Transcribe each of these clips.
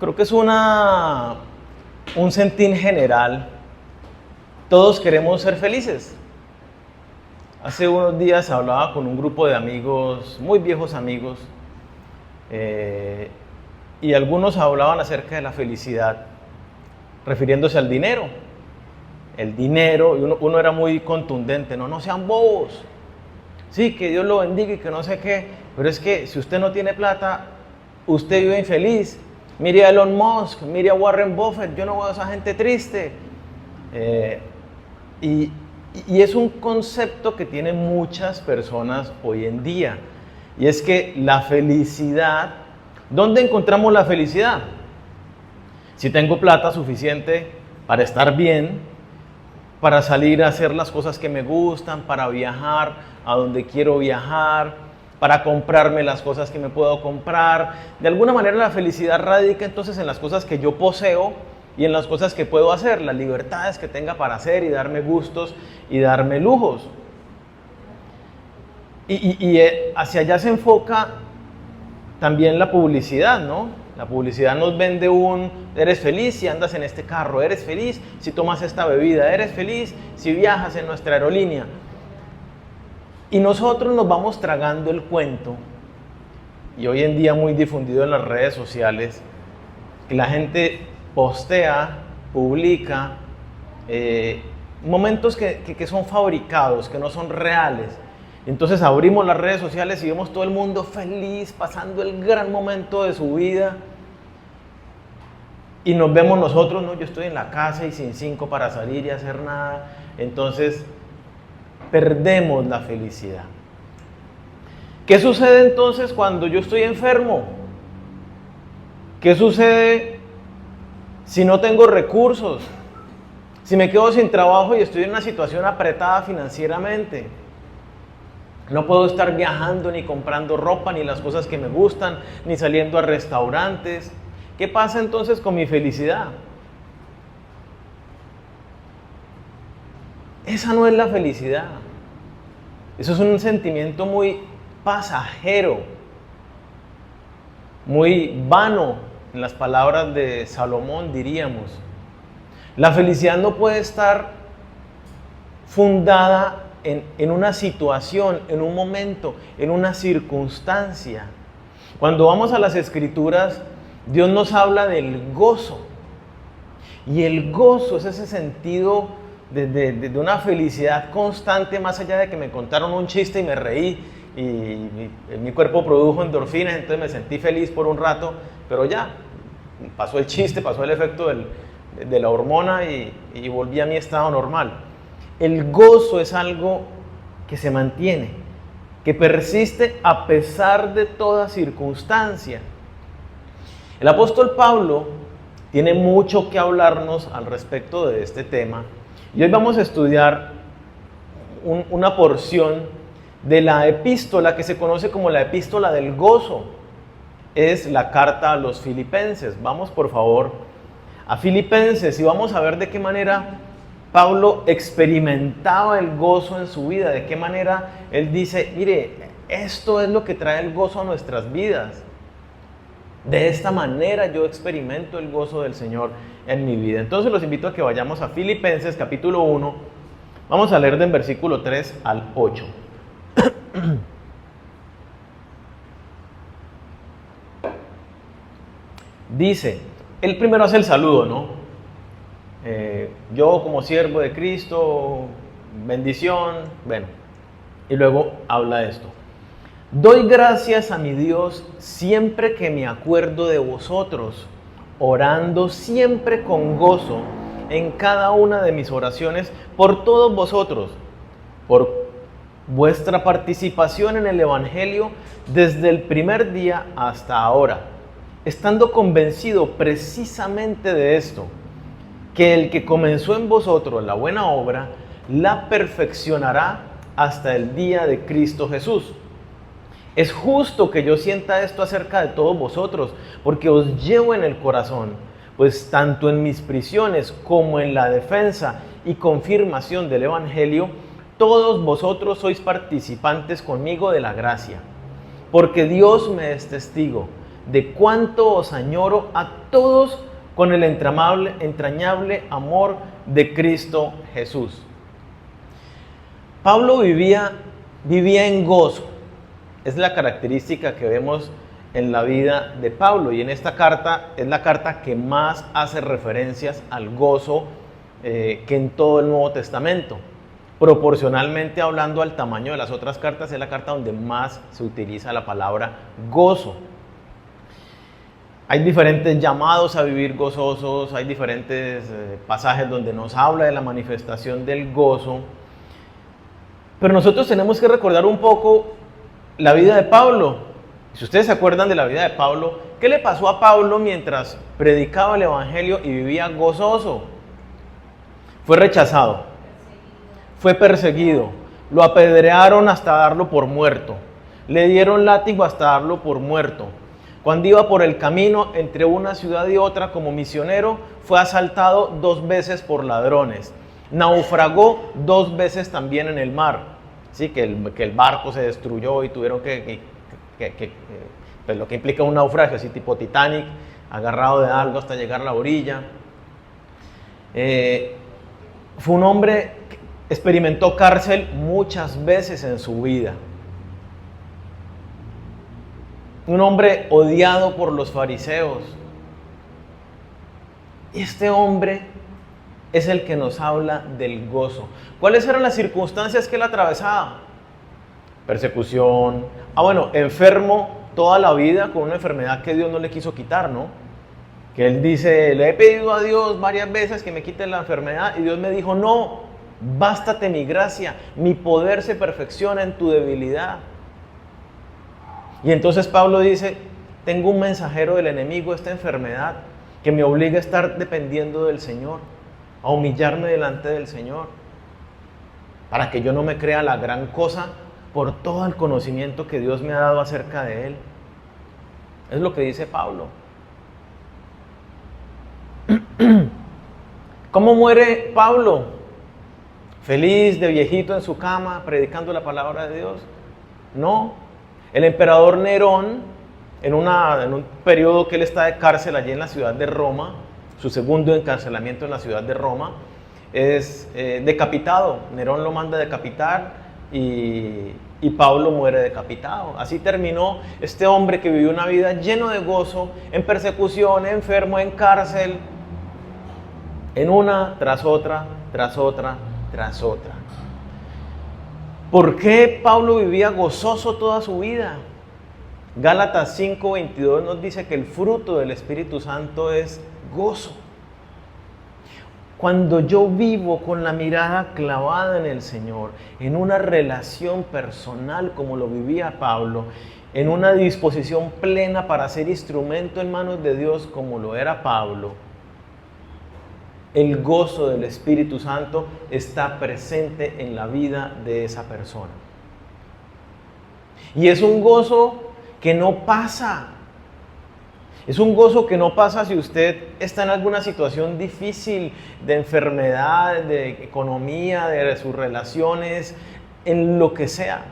creo que es un sentir general. Todos queremos ser felices. Hace unos días hablaba con un grupo de amigos, muy viejos amigos, y algunos hablaban acerca de la felicidad, refiriéndose al dinero. El dinero, y uno era muy contundente, no sean bobos. Sí, que Dios lo bendiga y que no sé qué, pero es que si usted no tiene plata, usted vive infeliz. Mire a Elon Musk, mire a Warren Buffett, yo no veo a esa gente triste. Y es un concepto que tienen muchas personas hoy en día. Y es que la felicidad, ¿dónde encontramos la felicidad? Si tengo plata suficiente para estar bien, para salir a hacer las cosas que me gustan, para viajar a donde quiero viajar, para comprarme las cosas que me puedo comprar. De alguna manera la felicidad radica entonces en las cosas que yo poseo y en las cosas que puedo hacer, las libertades que tenga para hacer y darme gustos y darme lujos. Y hacia allá se enfoca también la publicidad, ¿no? La publicidad nos vende eres feliz si andas en este carro, eres feliz si tomas esta bebida, eres feliz si viajas en nuestra aerolínea. Y nosotros nos vamos tragando el cuento, y hoy en día muy difundido en las redes sociales, que la gente postea, publica momentos que son fabricados, que no son reales. Entonces abrimos las redes sociales y vemos todo el mundo feliz, pasando el gran momento de su vida. Y nos vemos nosotros, no, yo estoy en la casa y sin 5 para salir y hacer nada. Entonces perdemos la felicidad. ¿Qué sucede entonces cuando yo estoy enfermo? ¿Qué sucede si no tengo recursos? Si me quedo sin trabajo y estoy en una situación apretada financieramente. No puedo estar viajando, ni comprando ropa, ni las cosas que me gustan, ni saliendo a restaurantes. ¿Qué pasa entonces con mi felicidad? Esa no es la felicidad. Eso es un sentimiento muy pasajero, muy vano, en las palabras de Salomón diríamos. La felicidad no puede estar fundada en una situación, en un momento, en una circunstancia. Cuando vamos a las Escrituras, Dios nos habla del gozo. Y el gozo es ese sentido de una felicidad constante, más allá de que me contaron un chiste y me reí y mi cuerpo produjo endorfinas, entonces me sentí feliz por un rato, pero ya, pasó el chiste, pasó el efecto de la hormona y volví a mi estado normal. El gozo es algo que se mantiene, que persiste a pesar de toda circunstancia. El apóstol Pablo tiene mucho que hablarnos al respecto de este tema. Y hoy vamos a estudiar una porción de la epístola que se conoce como la epístola del gozo. Es la carta a los Filipenses. Vamos por favor a Filipenses y vamos a ver de qué manera Pablo experimentaba el gozo en su vida, de qué manera él dice, mire, esto es lo que trae el gozo a nuestras vidas. De esta manera yo experimento el gozo del Señor en mi vida. Entonces los invito a que vayamos a Filipenses capítulo 1. Vamos a leer del versículo 3 al 8. Dice, él primero hace el saludo, ¿no? Yo como siervo de Cristo, bendición, bueno. Y luego habla esto. Doy gracias a mi Dios siempre que me acuerdo de vosotros, orando siempre con gozo en cada una de mis oraciones por todos vosotros, por vuestra participación en el Evangelio desde el primer día hasta ahora, estando convencido precisamente de esto, que el que comenzó en vosotros la buena obra, la perfeccionará hasta el día de Cristo Jesús. Es justo que yo sienta esto acerca de todos vosotros, porque os llevo en el corazón, pues tanto en mis prisiones como en la defensa y confirmación del Evangelio, todos vosotros sois participantes conmigo de la gracia. Porque Dios me es testigo de cuánto os añoro a todos con el entrañable amor de Cristo Jesús. Pablo vivía en gozo. Es la característica que vemos en la vida de Pablo, y en esta carta es la carta que más hace referencias al gozo que en todo el Nuevo Testamento. Proporcionalmente hablando al tamaño de las otras cartas, es la carta donde más se utiliza la palabra gozo. Hay diferentes llamados a vivir gozosos, hay diferentes pasajes donde nos habla de la manifestación del gozo, pero nosotros tenemos que recordar un poco la vida de Pablo. Si ustedes se acuerdan de la vida de Pablo, ¿qué le pasó a Pablo mientras predicaba el Evangelio y vivía gozoso? Fue rechazado, fue perseguido, lo apedrearon hasta darlo por muerto, le dieron látigo hasta darlo por muerto. Cuando iba por el camino entre una ciudad y otra como misionero, fue asaltado 2 veces por ladrones, naufragó 2 veces también en el mar. Sí, que el barco se destruyó y tuvieron pues lo que implica un naufragio, así tipo Titanic, agarrado de algo hasta llegar a la orilla. Fue un hombre que experimentó cárcel muchas veces en su vida. Un hombre odiado por los fariseos. Y este hombre es el que nos habla del gozo. ¿Cuáles eran las circunstancias que él atravesaba? Persecución. Enfermo toda la vida con una enfermedad que Dios no le quiso quitar, ¿no? Que él dice, le he pedido a Dios varias veces que me quite la enfermedad y Dios me dijo, no, bástate mi gracia, mi poder se perfecciona en tu debilidad. Y entonces Pablo dice, tengo un mensajero del enemigo, esta enfermedad, que me obliga a estar dependiendo del Señor, a humillarme delante del Señor, para que yo no me crea la gran cosa por todo el conocimiento que Dios me ha dado acerca de Él. Es lo que dice Pablo. ¿Cómo muere Pablo? ¿Feliz de viejito en su cama predicando la palabra de Dios? No. El emperador Nerón, en un periodo que él está de cárcel allí en la ciudad de Roma, su segundo encarcelamiento en la ciudad de Roma, es decapitado. Nerón lo manda a decapitar y Pablo muere decapitado. Así terminó este hombre que vivió una vida lleno de gozo, en persecución, enfermo, en cárcel, en una tras otra, tras otra, tras otra. ¿Por qué Pablo vivía gozoso toda su vida? Gálatas 5:22 nos dice que el fruto del Espíritu Santo es gozo. Cuando yo vivo con la mirada clavada en el Señor, en una relación personal como lo vivía Pablo, en una disposición plena para ser instrumento en manos de Dios como lo era Pablo, el gozo del Espíritu Santo está presente en la vida de esa persona. Y es un gozo que no pasa. Es un gozo que no pasa si usted está en alguna situación difícil de enfermedad, de economía, de sus relaciones, en lo que sea.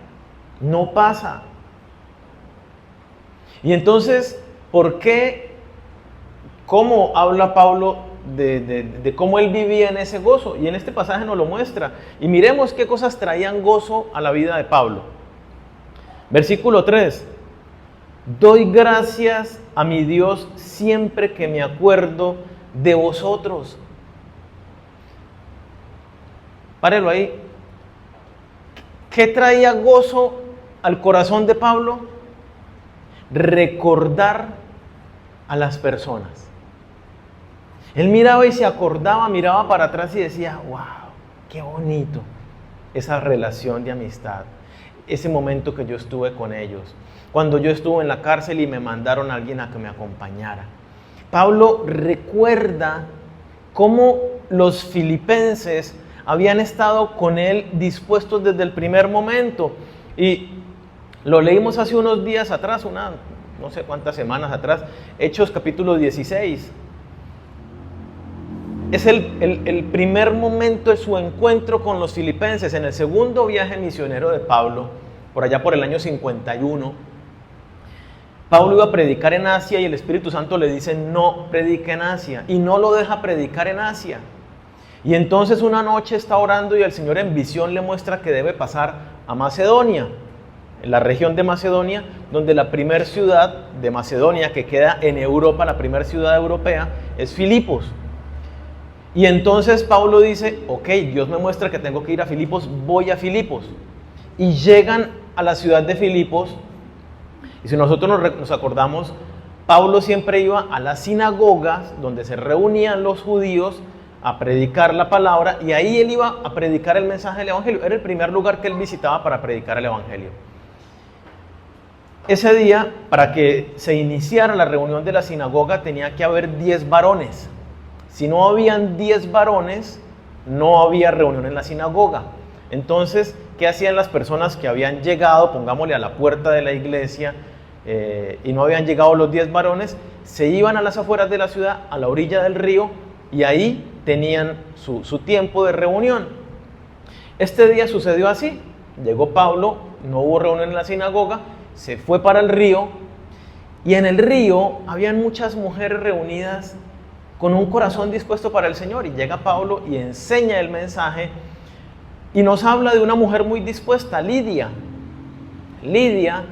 No pasa. Y entonces, ¿por qué? ¿Cómo habla Pablo de cómo él vivía en ese gozo? Y en este pasaje nos lo muestra. Y miremos qué cosas traían gozo a la vida de Pablo. Versículo 3. Doy gracias a mi Dios siempre que me acuerdo de vosotros. Párelo ahí. ¿Qué traía gozo al corazón de Pablo? Recordar a las personas. Él miraba y se acordaba, miraba para atrás y decía, wow, qué bonito esa relación de amistad, ese momento que yo estuve con ellos, cuando yo estuve en la cárcel y me mandaron a alguien a que me acompañara. Pablo recuerda cómo los filipenses habían estado con él dispuestos desde el primer momento, y lo leímos hace unos días atrás, no sé cuántas semanas atrás, Hechos capítulo 16. Es el primer momento de su encuentro con los filipenses en el segundo viaje misionero de Pablo, por allá por el año 51. Pablo iba a predicar en Asia y el Espíritu Santo le dice no predique en Asia y no lo deja predicar en Asia. Y entonces una noche está orando y el Señor en visión le muestra que debe pasar a Macedonia, en la región de Macedonia, donde la primera ciudad de Macedonia que queda en Europa, la primera ciudad europea, es Filipos. Y entonces Pablo dice, ok, Dios me muestra que tengo que ir a Filipos, voy a Filipos. Y llegan a la ciudad de Filipos, y si nosotros nos acordamos, Pablo siempre iba a las sinagogas donde se reunían los judíos a predicar la palabra, y ahí él iba a predicar el mensaje del evangelio. Era el primer lugar que él visitaba para predicar el evangelio. Ese día, para que se iniciara la reunión de la sinagoga, tenía que haber 10 varones. Si no habían 10 varones, no había reunión en la sinagoga. Entonces, ¿qué hacían las personas que habían llegado, pongámosle a la puerta de la iglesia, y no habían llegado los 10 varones? Se iban a las afueras de la ciudad, a la orilla del río, y ahí tenían su tiempo de reunión. Este día sucedió así. Llegó Pablo, no hubo reunión en la sinagoga, se fue para el río, y en el río habían muchas mujeres reunidas con un corazón dispuesto para el Señor. Y llega Pablo y enseña el mensaje, y nos habla de una mujer muy dispuesta, Lidia. Lidia,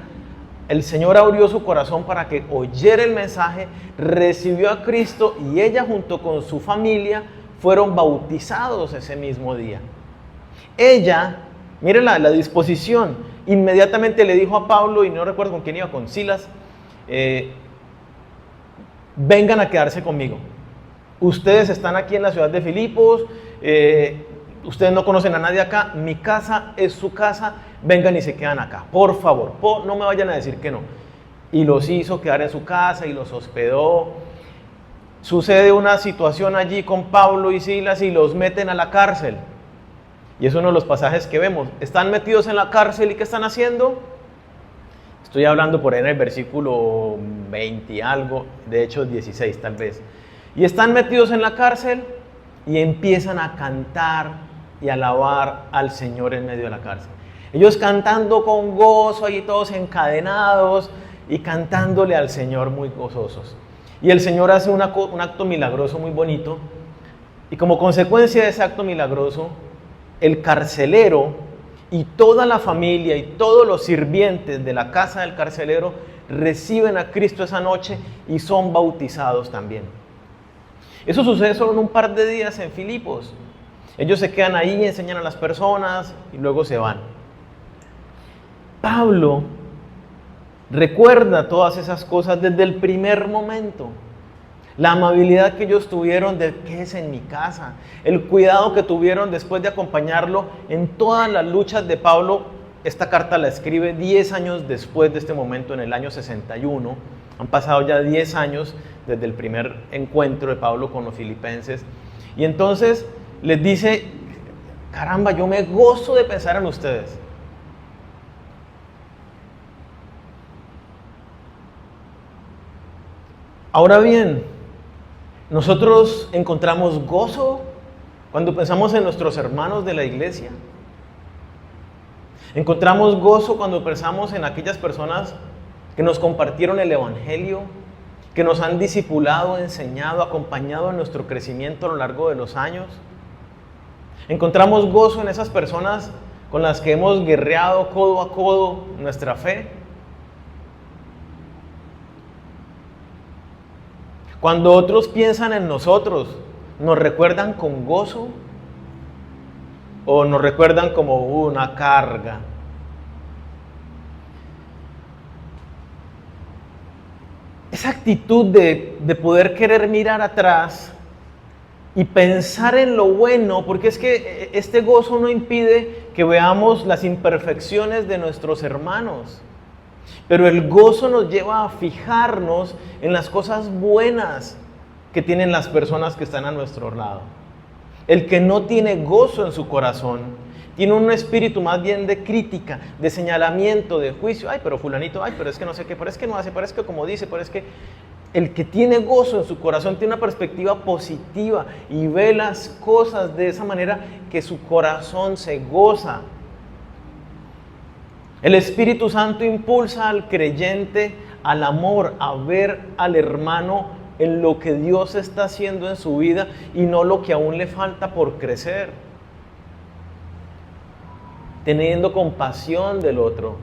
el Señor abrió su corazón para que oyera el mensaje, recibió a Cristo, y ella junto con su familia fueron bautizados ese mismo día. Ella, mire la disposición, inmediatamente le dijo a Pablo, y no recuerdo con quién iba, con Silas, vengan a quedarse conmigo. Ustedes están aquí en la ciudad de Filipos, ustedes no conocen a nadie acá, mi casa es su casa, vengan y se quedan acá, por favor, no me vayan a decir que no. Y los hizo quedar en su casa y los hospedó. Sucede una situación allí con Pablo y Silas y los meten a la cárcel. Y es uno de los pasajes que vemos. Están metidos en la cárcel, ¿y qué están haciendo? Estoy hablando por ahí en el versículo 20 y algo, de hecho 16 tal vez. Y están metidos en la cárcel y empiezan a cantar y alabar al Señor en medio de la cárcel. Ellos cantando con gozo, ahí todos encadenados y cantándole al Señor muy gozosos. Y el Señor hace un acto milagroso muy bonito. Y como consecuencia de ese acto milagroso, el carcelero y toda la familia y todos los sirvientes de la casa del carcelero reciben a Cristo esa noche y son bautizados también. Eso sucede solo en un par de días en Filipos. Ellos se quedan ahí, enseñan a las personas y luego se van. Pablo recuerda todas esas cosas desde el primer momento. La amabilidad que ellos tuvieron de qué es en mi casa, el cuidado que tuvieron después de acompañarlo en todas las luchas de Pablo. Esta carta la escribe 10 años después de este momento, en el año 61. Han pasado ya 10 años desde el primer encuentro de Pablo con los filipenses. Y entonces les dice, caramba, yo me gozo de pensar en ustedes. Ahora bien, nosotros encontramos gozo cuando pensamos en nuestros hermanos de la iglesia. Encontramos gozo cuando pensamos en aquellas personas que nos compartieron el evangelio, que nos han discipulado, enseñado, acompañado en nuestro crecimiento a lo largo de los años. Encontramos gozo en esas personas con las que hemos guerreado codo a codo nuestra fe. Cuando otros piensan en nosotros, ¿nos recuerdan con gozo o nos recuerdan como una carga? Esa actitud de poder querer mirar atrás y pensar en lo bueno, porque es que este gozo no impide que veamos las imperfecciones de nuestros hermanos. Pero el gozo nos lleva a fijarnos en las cosas buenas que tienen las personas que están a nuestro lado. El que no tiene gozo en su corazón, tiene un espíritu más bien de crítica, de señalamiento, de juicio. Ay, pero fulanito, ay, pero es que no sé qué, pero es que no hace, pero es que como dice, pero es que... El que tiene gozo en su corazón tiene una perspectiva positiva y ve las cosas de esa manera que su corazón se goza. El Espíritu Santo impulsa al creyente al amor, a ver al hermano en lo que Dios está haciendo en su vida y no lo que aún le falta por crecer. Teniendo compasión del otro,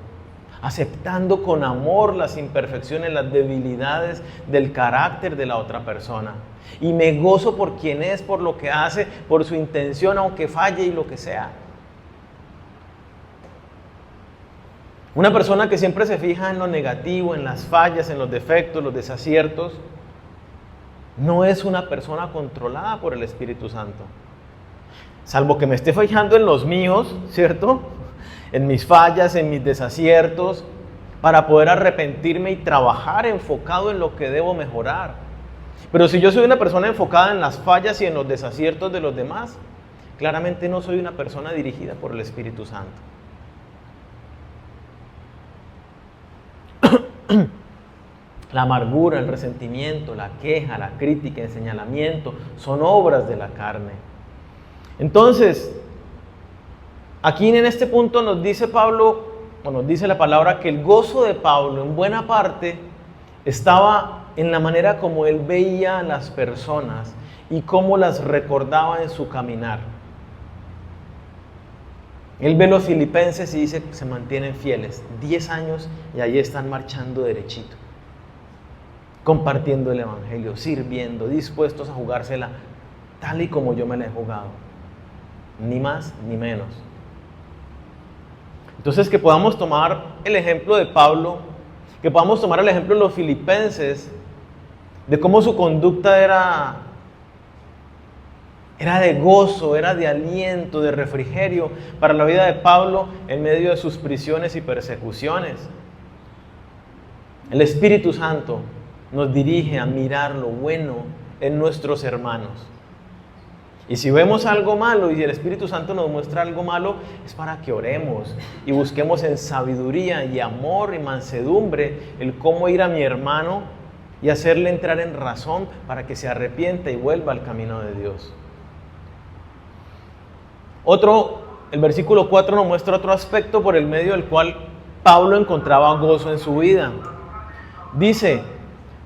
aceptando con amor las imperfecciones, las debilidades del carácter de la otra persona. Y me gozo por quien es, por lo que hace, por su intención, aunque falle y lo que sea. Una persona que siempre se fija en lo negativo, en las fallas, en los defectos, los desaciertos, no es una persona controlada por el Espíritu Santo. Salvo que me esté fijando en los míos, ¿cierto? En mis fallas, en mis desaciertos, para poder arrepentirme y trabajar enfocado en lo que debo mejorar. Pero si yo soy una persona enfocada en las fallas y en los desaciertos de los demás, claramente no soy una persona dirigida por el Espíritu Santo. La amargura, el resentimiento, la queja, la crítica, el señalamiento, son obras de la carne. Entonces, aquí en este punto nos dice Pablo, o nos dice la palabra, que el gozo de Pablo en buena parte estaba en la manera como él veía a las personas y cómo las recordaba en su caminar. Él ve a los filipenses y dice que se mantienen fieles, 10 años y ahí están marchando derechito, compartiendo el evangelio, sirviendo, dispuestos a jugársela tal y como yo me la he jugado, ni más ni menos. Entonces, que podamos tomar el ejemplo de Pablo, que podamos tomar el ejemplo de los filipenses, de cómo su conducta era de gozo, era de aliento, de refrigerio para la vida de Pablo en medio de sus prisiones y persecuciones. El Espíritu Santo nos dirige a mirar lo bueno en nuestros hermanos. Y si vemos algo malo y el Espíritu Santo nos muestra algo malo, es para que oremos y busquemos en sabiduría y amor y mansedumbre el cómo ir a mi hermano y hacerle entrar en razón para que se arrepienta y vuelva al camino de Dios. El versículo 4 nos muestra otro aspecto por el medio del cual Pablo encontraba gozo en su vida. Dice: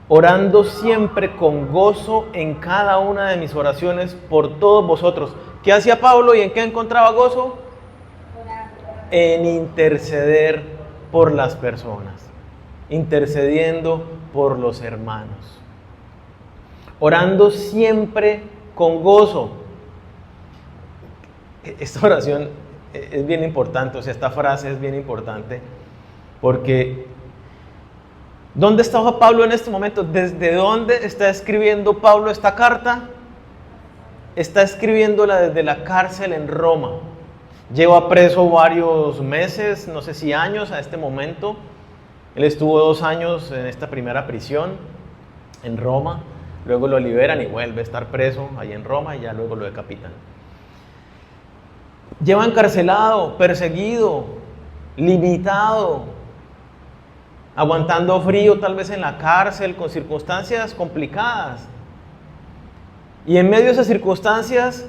orando siempre con gozo en cada una de mis oraciones por todos vosotros. ¿Qué hacía Pablo y en qué encontraba gozo? En interceder por las personas, intercediendo por los hermanos. Orando siempre con gozo. Esta oración es bien importante, o sea, esta frase es bien importante, porque ¿dónde estaba Pablo en este momento? ¿Desde dónde está escribiendo Pablo esta carta? Está escribiéndola desde la cárcel en Roma. Lleva preso varios meses, no sé si años a este momento. Él estuvo 2 años en esta primera prisión en Roma, luego lo liberan y vuelve a estar preso ahí en Roma y ya luego lo decapitan. Lleva encarcelado, perseguido, limitado, aguantando frío tal vez en la cárcel, con circunstancias complicadas. Y en medio de esas circunstancias,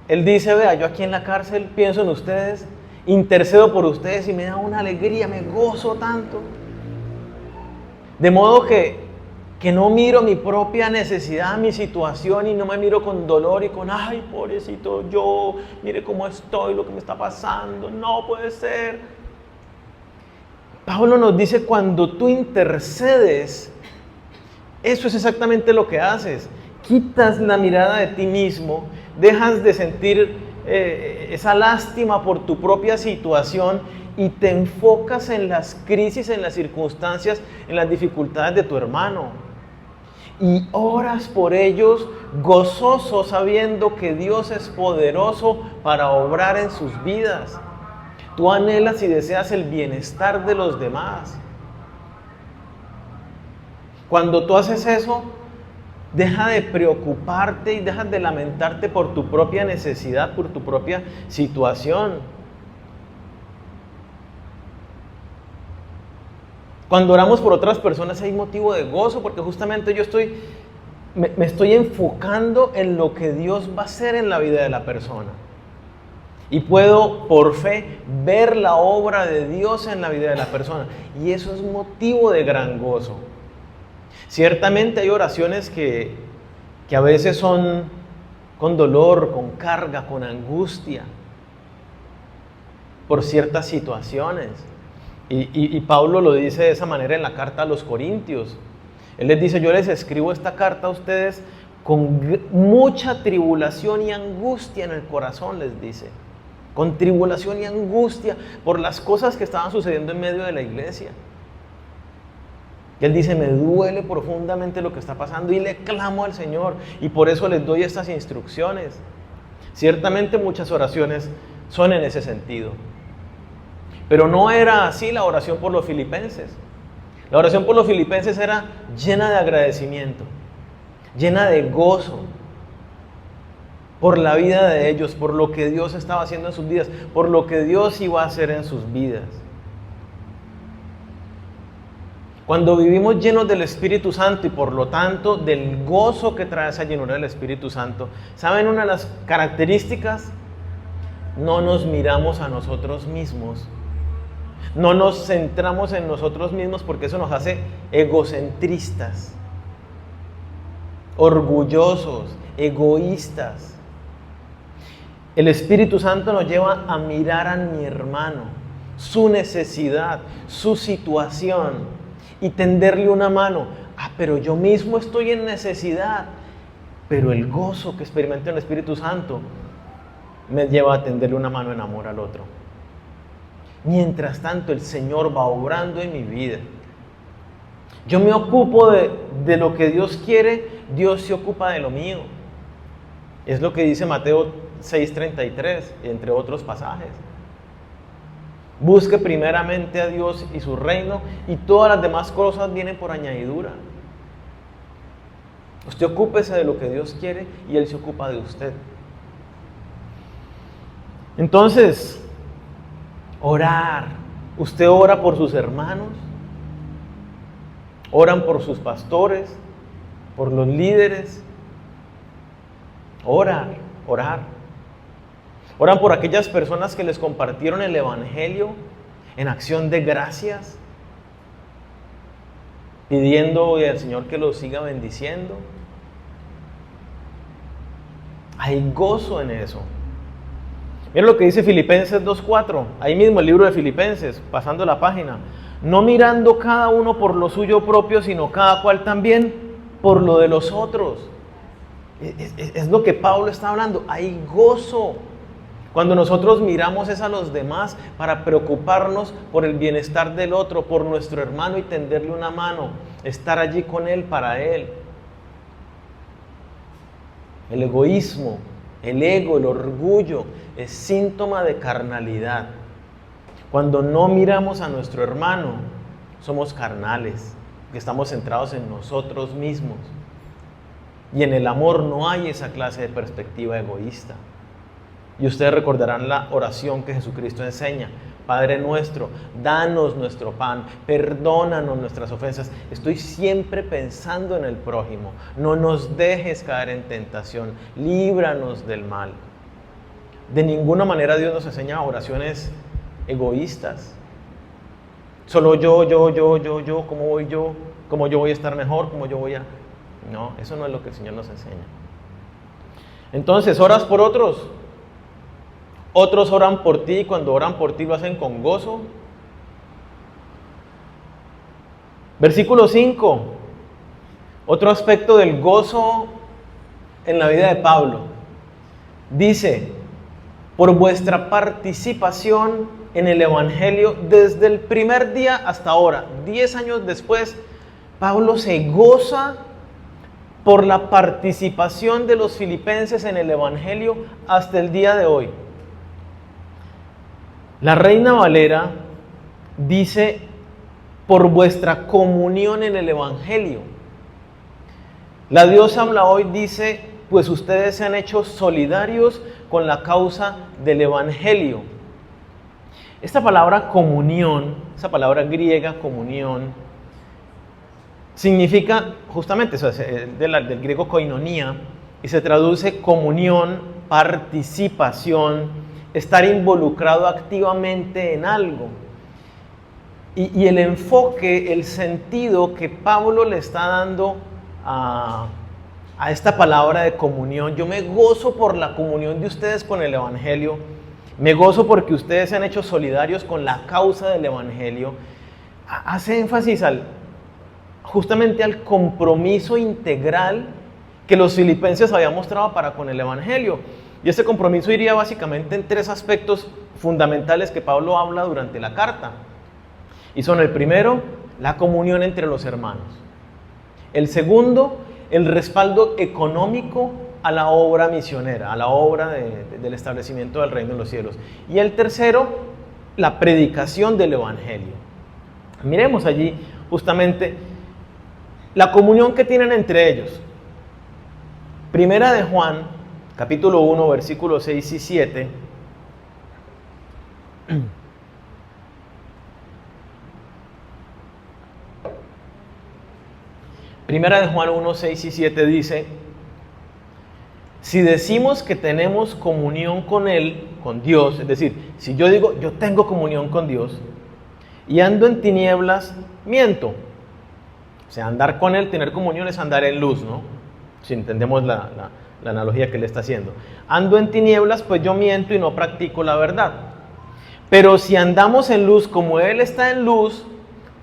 él dice: vea, yo aquí en la cárcel pienso en ustedes, intercedo por ustedes y me da una alegría, me gozo tanto. De modo que no miro mi propia necesidad, mi situación, y no me miro con dolor y con, ay, pobrecito yo, mire cómo estoy, lo que me está pasando, no puede ser. Pablo nos dice: cuando tú intercedes, eso es exactamente lo que haces. Quitas la mirada de ti mismo, dejas de sentir esa lástima por tu propia situación y te enfocas en las crisis, en las circunstancias, en las dificultades de tu hermano. Y oras por ellos gozoso, sabiendo que Dios es poderoso para obrar en sus vidas. Tú anhelas y deseas el bienestar de los demás. Cuando tú haces eso, deja de preocuparte y dejas de lamentarte por tu propia necesidad, por tu propia situación. Cuando oramos por otras personas hay motivo de gozo, porque justamente yo me estoy enfocando en lo que Dios va a hacer en la vida de la persona. Y puedo, por fe, ver la obra de Dios en la vida de la persona. Y eso es motivo de gran gozo. Ciertamente hay oraciones que a veces son con dolor, con carga, con angustia, por ciertas situaciones. Y Pablo lo dice de esa manera en la carta a los Corintios. Él les dice: yo les escribo esta carta a ustedes con mucha tribulación y angustia en el corazón, les dice. Con tribulación y angustia por las cosas que estaban sucediendo en medio de la iglesia. Y él dice: me duele profundamente lo que está pasando y le clamo al Señor, y por eso les doy estas instrucciones. Ciertamente muchas oraciones son en ese sentido, pero no era así la oración por los filipenses. La oración por los filipenses era llena de agradecimiento, llena de gozo por la vida de ellos, por lo que Dios estaba haciendo en sus vidas, por lo que Dios iba a hacer en sus vidas. Cuando vivimos llenos del Espíritu Santo y por lo tanto del gozo que trae esa llenura del Espíritu Santo, ¿saben una de las características? No nos miramos a nosotros mismos. No nos centramos en nosotros mismos, porque eso nos hace egocentristas, orgullosos, egoístas. El Espíritu Santo nos lleva a mirar a mi hermano, su necesidad, su situación, y tenderle una mano. Pero yo mismo estoy en necesidad. Pero el gozo que experimento en el Espíritu Santo me lleva a tenderle una mano en amor al otro. Mientras tanto, el Señor va obrando en mi vida. Yo me ocupo de lo que Dios quiere, Dios se ocupa de lo mío. Es lo que dice Mateo 6:33, entre otros pasajes. Busque primeramente a Dios y su reino, y todas las demás cosas vienen por añadidura. Usted ocúpese de lo que Dios quiere y Él se ocupa de usted. Entonces, orar. ¿Usted ora por sus hermanos? ¿Oran por sus pastores? ¿Por los líderes? Orar. ¿Oran por aquellas personas que les compartieron el Evangelio en acción de gracias, pidiendo al Señor que los siga bendiciendo? Hay gozo en eso. Miren lo que dice Filipenses 2:4, ahí mismo el libro de Filipenses, pasando la página. No mirando cada uno por lo suyo propio, sino cada cual también por lo de los otros. Es lo que Pablo está hablando. Hay gozo cuando nosotros miramos a los demás para preocuparnos por el bienestar del otro, por nuestro hermano, y tenderle una mano, estar allí con él, para él. El egoísmo, el ego, el orgullo es síntoma de carnalidad. Cuando no miramos a nuestro hermano, somos carnales, que estamos centrados en nosotros mismos. Y en el amor no hay esa clase de perspectiva egoísta. Y ustedes recordarán la oración que Jesucristo enseña: Padre nuestro, danos nuestro pan, perdónanos nuestras ofensas. Estoy siempre pensando en el prójimo. No nos dejes caer en tentación, líbranos del mal. De ninguna manera Dios nos enseña oraciones egoístas. Solo yo, cómo yo voy a estar mejor, cómo yo voy a... No, eso no es lo que el Señor nos enseña. Entonces, ¿oras por otros? Otros oran por ti, y cuando oran por ti lo hacen con gozo. Versículo 5. Otro aspecto del gozo en la vida de Pablo. Dice: por vuestra participación en el Evangelio desde el primer día hasta ahora, 10 años después, Pablo se goza por la participación de los filipenses en el Evangelio hasta el día de hoy. La Reina Valera dice: por vuestra comunión en el Evangelio. La Dios habla hoy dice: pues ustedes se han hecho solidarios con la causa del Evangelio. Esta palabra comunión, esa palabra griega comunión, significa justamente eso, del griego koinonia, y se traduce comunión, participación, estar involucrado activamente en algo. Y el enfoque, el sentido que Pablo le está dando a esta palabra de comunión. Yo me gozo por la comunión de ustedes con el Evangelio. Me gozo porque ustedes se han hecho solidarios con la causa del Evangelio. Hace énfasis justamente al compromiso integral que los filipenses habían mostrado para con el Evangelio. Y este compromiso iría básicamente en 3 aspectos fundamentales que Pablo habla durante la carta. Y son: el primero, la comunión entre los hermanos. El segundo, el respaldo económico a la obra misionera, a la obra del establecimiento del reino de los cielos. Y el tercero, la predicación del Evangelio. Miremos allí justamente la comunión que tienen entre ellos. Primera de Juan, capítulo 1, versículos 6 y 7. Primera de Juan 1, 6 y 7 dice: si decimos que tenemos comunión con Él, con Dios, es decir, si yo digo yo tengo comunión con Dios y ando en tinieblas, miento. O sea, andar con Él, tener comunión es andar en luz, ¿no? Si entendemos la analogía que le está haciendo. Ando en tinieblas, pues yo miento y no practico la verdad. Pero si andamos en luz como Él está en luz,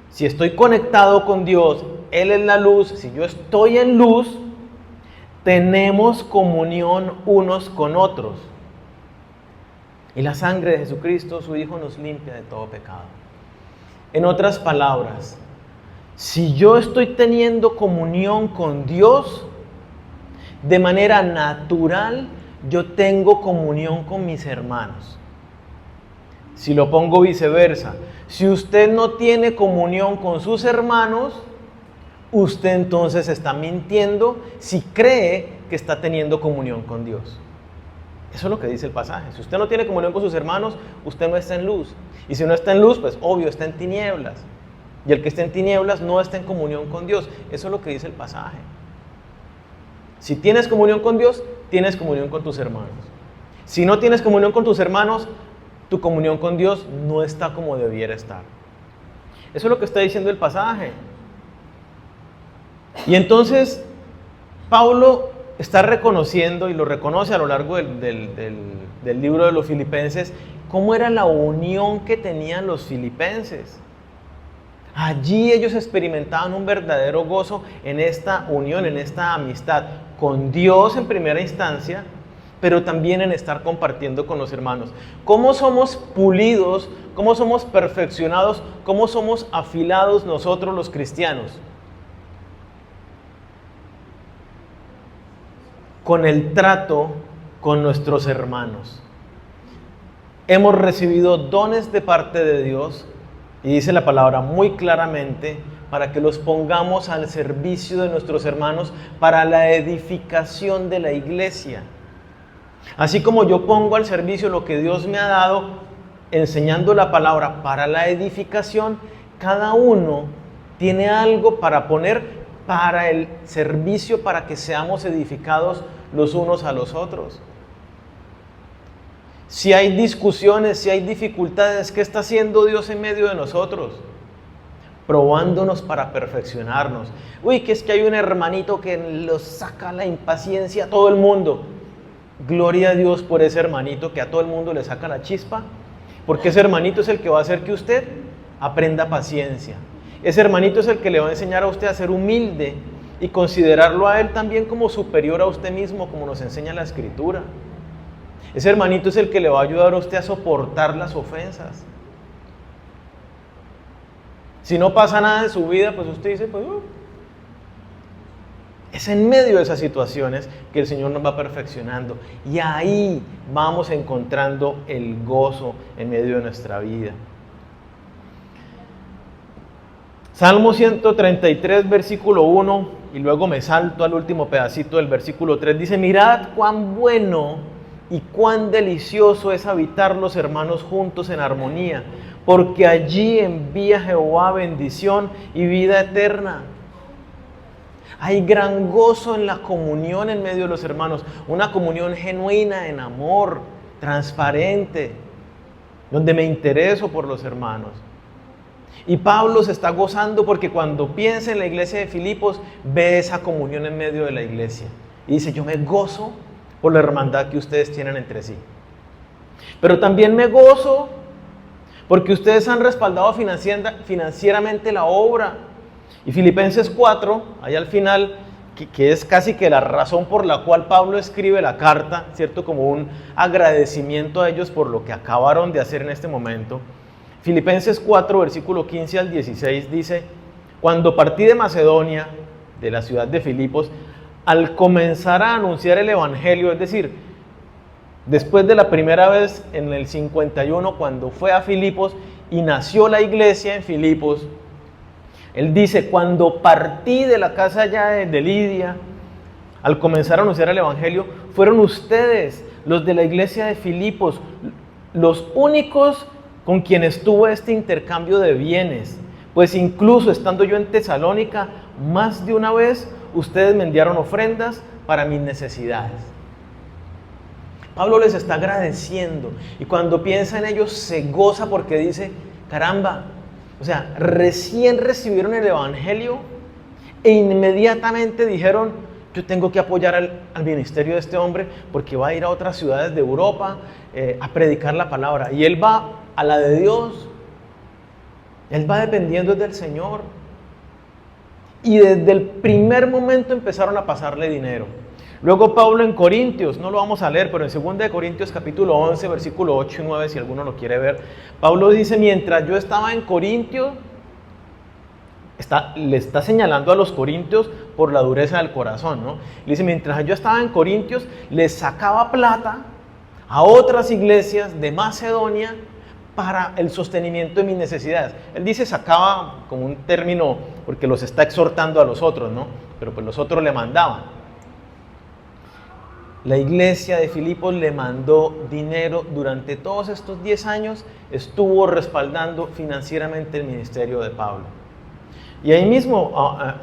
si estoy conectado con Dios, Él es la luz, si yo estoy en luz, tenemos comunión unos con otros. Y la sangre de Jesucristo, su Hijo, nos limpia de todo pecado. En otras palabras, si yo estoy teniendo comunión con Dios, de manera natural, yo tengo comunión con mis hermanos. Si lo pongo viceversa, si usted no tiene comunión con sus hermanos, usted entonces está mintiendo si cree que está teniendo comunión con Dios. Eso es lo que dice el pasaje. Si usted no tiene comunión con sus hermanos, usted no está en luz. Y si no está en luz, pues obvio, está en tinieblas. Y el que está en tinieblas no está en comunión con Dios. Eso es lo que dice el pasaje. Si tienes comunión con Dios, tienes comunión con tus hermanos. Si no tienes comunión con tus hermanos, tu comunión con Dios no está como debiera estar. Eso es lo que está diciendo el pasaje. Y entonces, Pablo está reconociendo, y lo reconoce a lo largo del libro de los Filipenses, cómo era la unión que tenían los filipenses. Allí ellos experimentaban un verdadero gozo en esta unión, en esta amistad con Dios en primera instancia, pero también en estar compartiendo con los hermanos. ¿Cómo somos pulidos? ¿Cómo somos perfeccionados? ¿Cómo somos afilados nosotros los cristianos? Con el trato con nuestros hermanos. Hemos recibido dones de parte de Dios, y dice la palabra muy claramente, para que los pongamos al servicio de nuestros hermanos para la edificación de la iglesia. Así como yo pongo al servicio lo que Dios me ha dado, enseñando la palabra para la edificación, cada uno tiene algo para poner para el servicio, para que seamos edificados los unos a los otros. Si hay discusiones, si hay dificultades, ¿qué está haciendo Dios en medio de nosotros? Probándonos para perfeccionarnos. Uy, que es que hay un hermanito que lo saca la impaciencia a todo el mundo. Gloria a Dios por ese hermanito que a todo el mundo le saca la chispa, porque ese hermanito es el que va a hacer que usted aprenda paciencia. Ese hermanito es el que le va a enseñar a usted a ser humilde y considerarlo a él también como superior a usted mismo, como nos enseña la Escritura. Ese hermanito es el que le va a ayudar a usted a soportar las ofensas. Si no pasa nada en su vida, pues usted dice, pues es en medio de esas situaciones que el Señor nos va perfeccionando. Y ahí vamos encontrando el gozo en medio de nuestra vida. Salmo 133, versículo 1, y luego me salto al último pedacito del versículo 3. Dice: mirad cuán bueno y cuán delicioso es habitar los hermanos juntos en armonía, porque allí envía Jehová bendición y vida eterna. Hay gran gozo en la comunión en medio de los hermanos, una comunión genuina en amor, transparente, donde me intereso por los hermanos. Y Pablo se está gozando porque cuando piensa en la iglesia de Filipos, ve esa comunión en medio de la iglesia. Y dice, yo me gozo por la hermandad que ustedes tienen entre sí. Pero también me gozo porque ustedes han respaldado financieramente la obra. Y Filipenses 4, ahí al final, que es casi que la razón por la cual Pablo escribe la carta, ¿cierto? Como un agradecimiento a ellos por lo que acabaron de hacer en este momento. Filipenses 4, versículo 15 al 16 dice, cuando partí de Macedonia, de la ciudad de Filipos, al comenzar a anunciar el evangelio, es decir, después de la primera vez en el 51, cuando fue a Filipos y nació la iglesia en Filipos, él dice, cuando partí de la casa ya de Lidia, al comenzar a anunciar el evangelio, fueron ustedes, los de la iglesia de Filipos, los únicos con quienes tuve este intercambio de bienes, pues incluso estando yo en Tesalónica, más de una vez ustedes me enviaron ofrendas para mis necesidades. Pablo les está agradeciendo y cuando piensa en ellos se goza porque dice, caramba, o sea, recién recibieron el evangelio e inmediatamente dijeron, yo tengo que apoyar al ministerio de este hombre porque va a ir a otras ciudades de Europa a predicar la palabra. Y él va a la de Dios. Él va dependiendo del Señor. Y desde el primer momento empezaron a pasarle dinero. Luego Pablo en Corintios, no lo vamos a leer, pero en 2 de Corintios capítulo 11, versículo 8 y 9, si alguno lo quiere ver, Pablo dice, mientras yo estaba en Corintios, le está señalando a los corintios por la dureza del corazón, ¿no? Le dice, mientras yo estaba en Corintios, les sacaba plata a otras iglesias de Macedonia para el sostenimiento de mis necesidades. Él dice sacaba como un término porque los está exhortando a los otros, ¿no? Pero pues los otros le mandaban. La iglesia de Filipos le mandó dinero durante todos estos 10 años, estuvo respaldando financieramente el ministerio de Pablo. Y ahí mismo,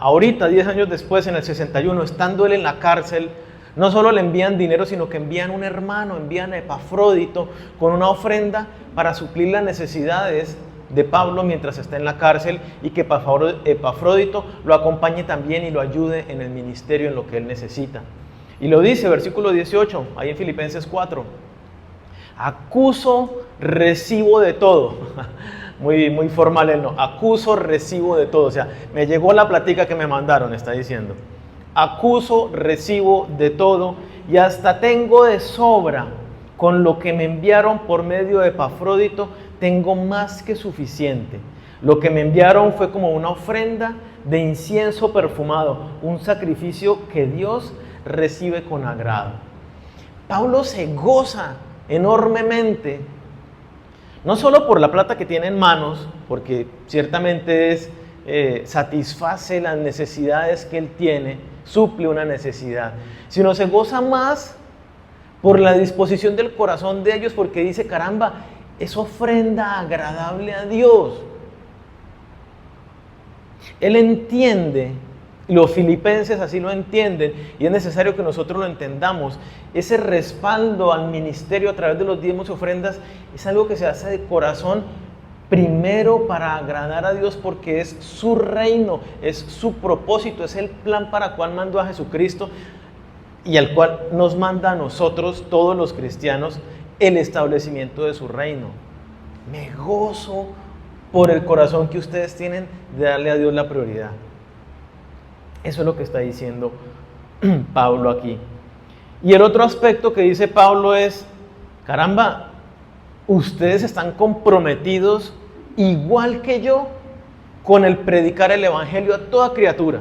ahorita, 10 años después, en el 61, estando él en la cárcel, no solo le envían dinero, sino que envían un hermano, envían a Epafrodito con una ofrenda para suplir las necesidades de Pablo mientras está en la cárcel y que Epafrodito lo acompañe también y lo ayude en el ministerio en lo que él necesita. Y lo dice, versículo 18, ahí en Filipenses 4, acuso, recibo de todo. Muy formal él, no. Acuso, recibo de todo. O sea, me llegó la platica que me mandaron, está diciendo. Acuso, recibo de todo y hasta tengo de sobra con lo que me enviaron por medio de Epafrodito, tengo más que suficiente. Lo que me enviaron fue como una ofrenda de incienso perfumado, un sacrificio que Dios recibe con agrado. Pablo se goza enormemente, no solo por la plata que tiene en manos, porque ciertamente satisface las necesidades que él tiene, suple una necesidad, sino se goza más por la disposición del corazón de ellos, porque dice, caramba, es ofrenda agradable a Dios. Él entiende, los filipenses así lo entienden, y es necesario que nosotros lo entendamos. Ese respaldo al ministerio a través de los diezmos y ofrendas es algo que se hace de corazón, primero para agradar a Dios, porque es su reino, es su propósito, es el plan para el cual mandó a Jesucristo y al cual nos manda a nosotros, todos los cristianos, el establecimiento de su reino. Me gozo por el corazón que ustedes tienen de darle a Dios la prioridad. Eso es lo que está diciendo Pablo aquí. Y el otro aspecto que dice Pablo es, caramba, ustedes están comprometidos igual que yo con el predicar el evangelio a toda criatura.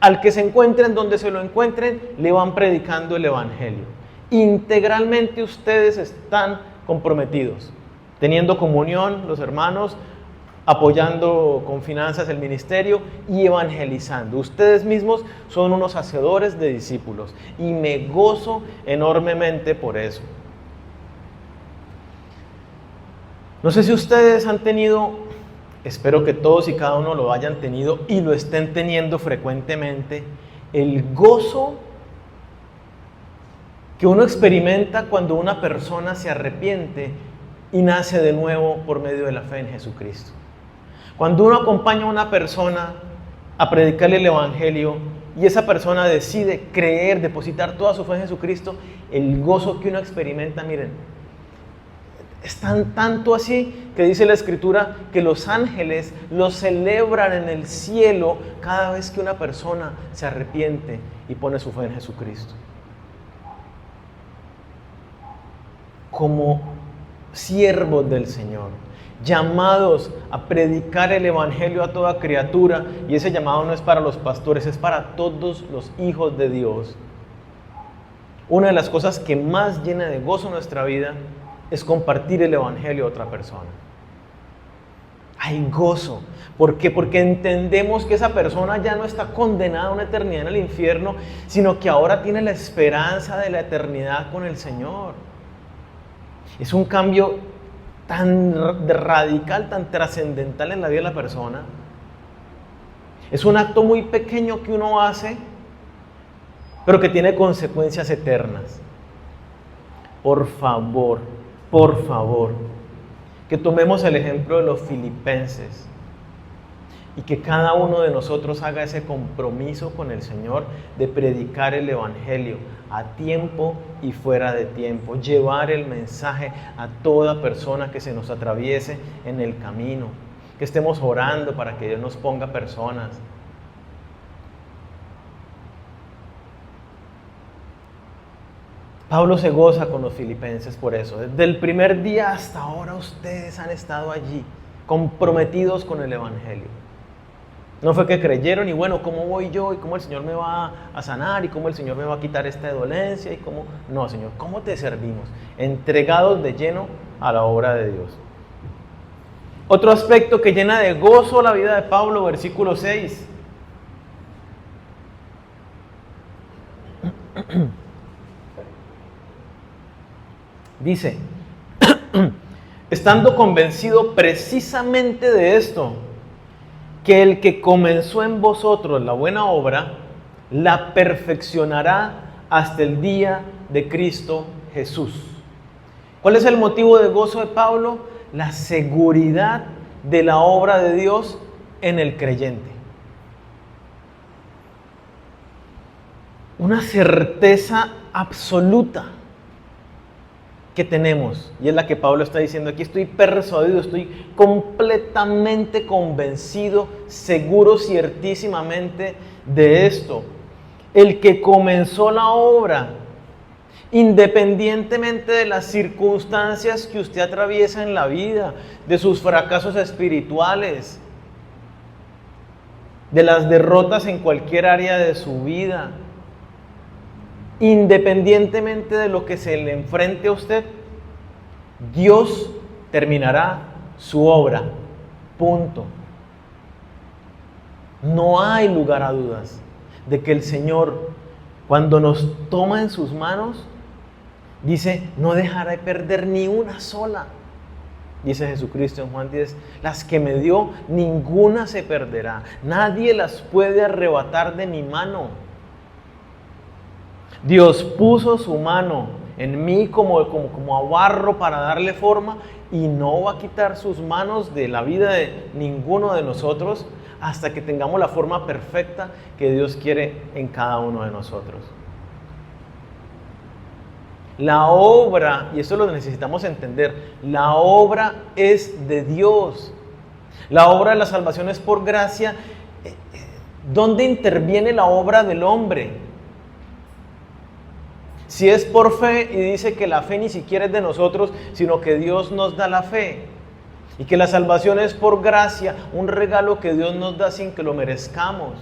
Al que se encuentren donde se lo encuentren, le van predicando el evangelio. Integralmente ustedes están comprometidos, teniendo comunión los hermanos, apoyando con finanzas el ministerio y evangelizando. Ustedes mismos son unos hacedores de discípulos y me gozo enormemente por eso. No sé si ustedes han tenido, espero que todos y cada uno lo hayan tenido y lo estén teniendo frecuentemente, el gozo que uno experimenta cuando una persona se arrepiente y nace de nuevo por medio de la fe en Jesucristo. Cuando uno acompaña a una persona a predicarle el Evangelio y esa persona decide creer, depositar toda su fe en Jesucristo, el gozo que uno experimenta, miren, es tanto así que dice la Escritura que los ángeles lo celebran en el cielo cada vez que una persona se arrepiente y pone su fe en Jesucristo. Como siervos del Señor, llamados a predicar el Evangelio a toda criatura, y ese llamado no es para los pastores, es para todos los hijos de Dios. Una de las cosas que más llena de gozo nuestra vida es compartir el Evangelio a otra persona. Hay gozo. ¿Por qué? Porque entendemos que esa persona ya no está condenada a una eternidad en el infierno, sino que ahora tiene la esperanza de la eternidad con el Señor. Es un cambio tan radical, tan trascendental en la vida de la persona. Es un acto muy pequeño que uno hace, pero que tiene consecuencias eternas. Por favor, que tomemos el ejemplo de los filipenses y que cada uno de nosotros haga ese compromiso con el Señor de predicar el Evangelio a tiempo y fuera de tiempo, llevar el mensaje a toda persona que se nos atraviese en el camino, que estemos orando para que Dios nos ponga personas. Pablo se goza con los filipenses por eso. Desde el primer día hasta ahora ustedes han estado allí, comprometidos con el Evangelio. No fue que creyeron y bueno, ¿cómo voy yo? ¿Y cómo el Señor me va a sanar? ¿Y cómo el Señor me va a quitar esta dolencia? ¿Y cómo? No, Señor, ¿cómo te servimos? Entregados de lleno a la obra de Dios. Otro aspecto que llena de gozo la vida de Pablo, versículo 6. Dice, estando convencido precisamente de esto, que el que comenzó en vosotros la buena obra, la perfeccionará hasta el día de Cristo Jesús. ¿Cuál es el motivo de gozo de Pablo? La seguridad de la obra de Dios en el creyente. Una certeza absoluta que tenemos, y es la que Pablo está diciendo aquí. Estoy persuadido, estoy completamente convencido, seguro, ciertísimamente de esto. El que comenzó la obra, independientemente de las circunstancias que usted atraviesa en la vida, de sus fracasos espirituales, de las derrotas en cualquier área de su vida, independientemente de lo que se le enfrente a usted, Dios terminará su obra. Punto. No hay lugar a dudas de que el Señor, cuando nos toma en sus manos, dice, no dejará de perder ni una sola. Dice Jesucristo en Juan 10, las que me dio, ninguna se perderá. Nadie las puede arrebatar de mi mano. Dios puso su mano en mí como a barro para darle forma, y no va a quitar sus manos de la vida de ninguno de nosotros hasta que tengamos la forma perfecta que Dios quiere en cada uno de nosotros. La obra, y esto lo necesitamos entender, la obra es de Dios. La obra de la salvación es por gracia. ¿Dónde interviene la obra del hombre? Si es por fe, y dice que la fe ni siquiera es de nosotros, sino que Dios nos da la fe. Y que la salvación es por gracia, un regalo que Dios nos da sin que lo merezcamos.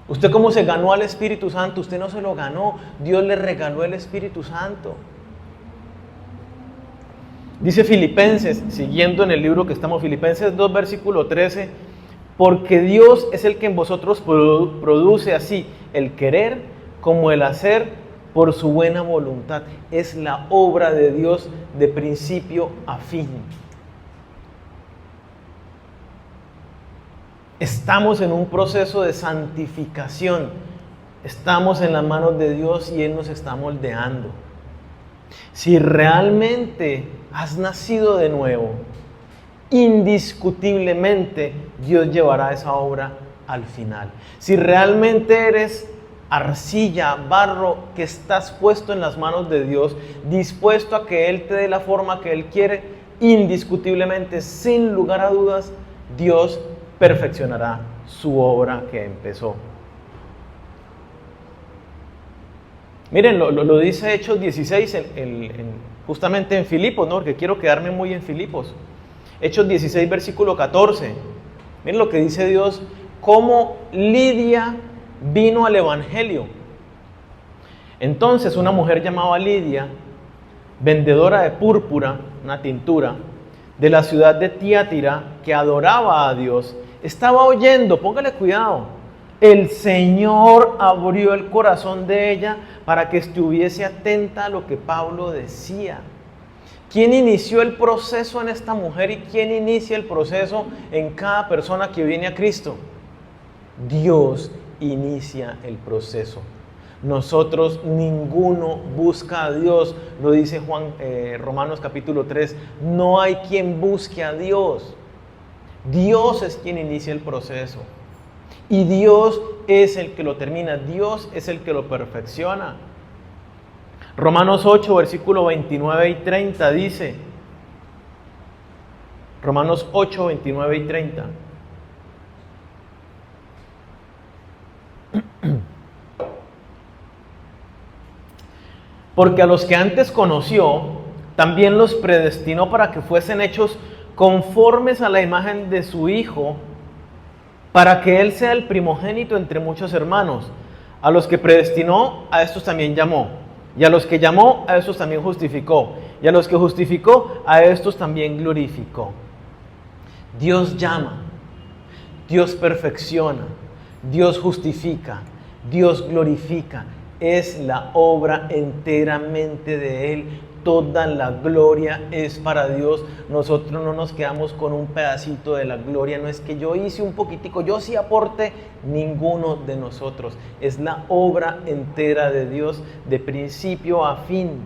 ¿Usted cómo se ganó al Espíritu Santo? Usted no se lo ganó, Dios le regaló el Espíritu Santo. Dice Filipenses, siguiendo en el libro que estamos, Filipenses 2, versículo 13, porque Dios es el que en vosotros produce así el querer como el hacer por su buena voluntad. Es la obra de Dios de principio a fin. Estamos en un proceso de santificación. Estamos en las manos de Dios y Él nos está moldeando. Si realmente has nacido de nuevo, indiscutiblemente Dios llevará esa obra al final. Si realmente eres arcilla, barro, que estás puesto en las manos de Dios, dispuesto a que Él te dé la forma que Él quiere, indiscutiblemente, sin lugar a dudas, Dios perfeccionará su obra que empezó. Miren, lo dice Hechos 16, justamente en Filipos, ¿no? Porque quiero quedarme muy en Filipos. Hechos 16, versículo 14. Miren lo que dice Dios, cómo Lidia vino al Evangelio. Entonces una mujer llamada Lidia, vendedora de púrpura, una tintura, de la ciudad de Tiatira, que adoraba a Dios, estaba oyendo, póngale cuidado, el Señor abrió el corazón de ella para que estuviese atenta a lo que Pablo decía. ¿Quién inició el proceso en esta mujer y quién inicia el proceso en cada persona que viene a Cristo? Dios inicia el proceso. Nosotros, ninguno busca a Dios, lo dice Romanos capítulo 3, no hay quien busque a Dios. Dios es quien inicia el proceso y Dios es el que lo termina, Dios es el que lo perfecciona. Romanos 8, versículo 29 y 30 dice, Romanos 8, 29 y 30. Porque a los que antes conoció, también los predestinó para que fuesen hechos conformes a la imagen de su Hijo, para que Él sea el primogénito entre muchos hermanos. A los que predestinó, a estos también llamó. Y a los que llamó, a estos también justificó. Y a los que justificó, a estos también glorificó. Dios llama, Dios perfecciona, Dios justifica, Dios glorifica. Es la obra enteramente de Él. Toda la gloria es para Dios. Nosotros no nos quedamos con un pedacito de la gloria. No es que yo hice un poquitico, yo sí aporte. Ninguno de nosotros. Es la obra entera de Dios, de principio a fin.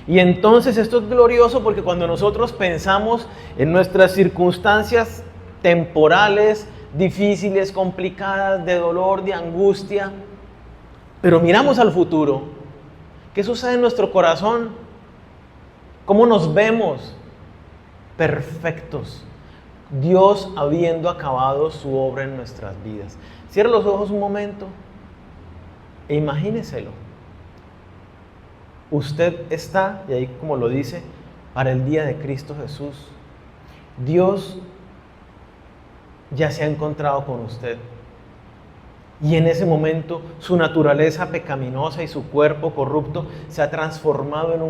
Y entonces esto es glorioso porque cuando nosotros pensamos en nuestras circunstancias temporales, difíciles, complicadas, de dolor, de angustia, pero miramos al futuro, ¿qué sucede en nuestro corazón? ¿Cómo nos vemos? Perfectos. Dios habiendo acabado su obra en nuestras vidas. Cierra los ojos un momento e imagíneselo. Usted está, y ahí como lo dice, para el día de Cristo Jesús. Dios ya se ha encontrado con usted. Y en ese momento su naturaleza pecaminosa y su cuerpo corrupto se ha transformado en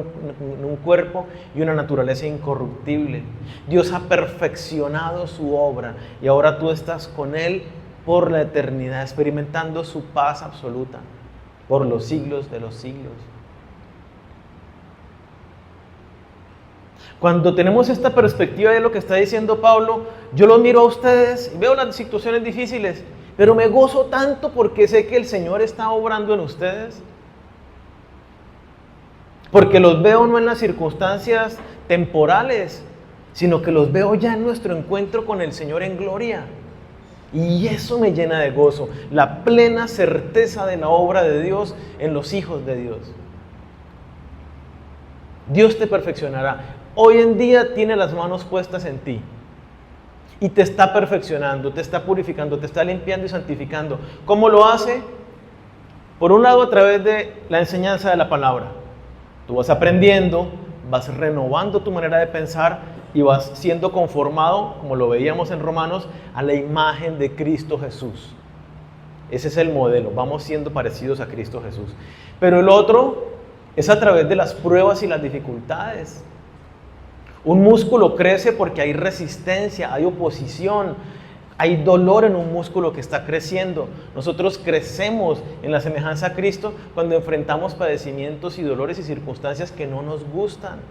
un cuerpo y una naturaleza incorruptible. Dios ha perfeccionado su obra y ahora tú estás con Él por la eternidad, experimentando su paz absoluta por los siglos de los siglos. Cuando tenemos esta perspectiva de lo que está diciendo Pablo, yo los miro a ustedes y veo las situaciones difíciles, pero me gozo tanto porque sé que el Señor está obrando en ustedes. Porque los veo no en las circunstancias temporales, sino que los veo ya en nuestro encuentro con el Señor en gloria. Y eso me llena de gozo, la plena certeza de la obra de Dios en los hijos de Dios. Dios te perfeccionará. Hoy en día tiene las manos puestas en ti. Y te está perfeccionando, te está purificando, te está limpiando y santificando. ¿Cómo lo hace? Por un lado, a través de la enseñanza de la palabra. Tú vas aprendiendo, vas renovando tu manera de pensar y vas siendo conformado, como lo veíamos en Romanos, a la imagen de Cristo Jesús. Ese es el modelo, vamos siendo parecidos a Cristo Jesús. Pero el otro es a través de las pruebas y las dificultades. Un músculo crece porque hay resistencia, hay oposición, hay dolor en un músculo que está creciendo. Nosotros crecemos en la semejanza a Cristo cuando enfrentamos padecimientos y dolores y circunstancias que no nos gustan.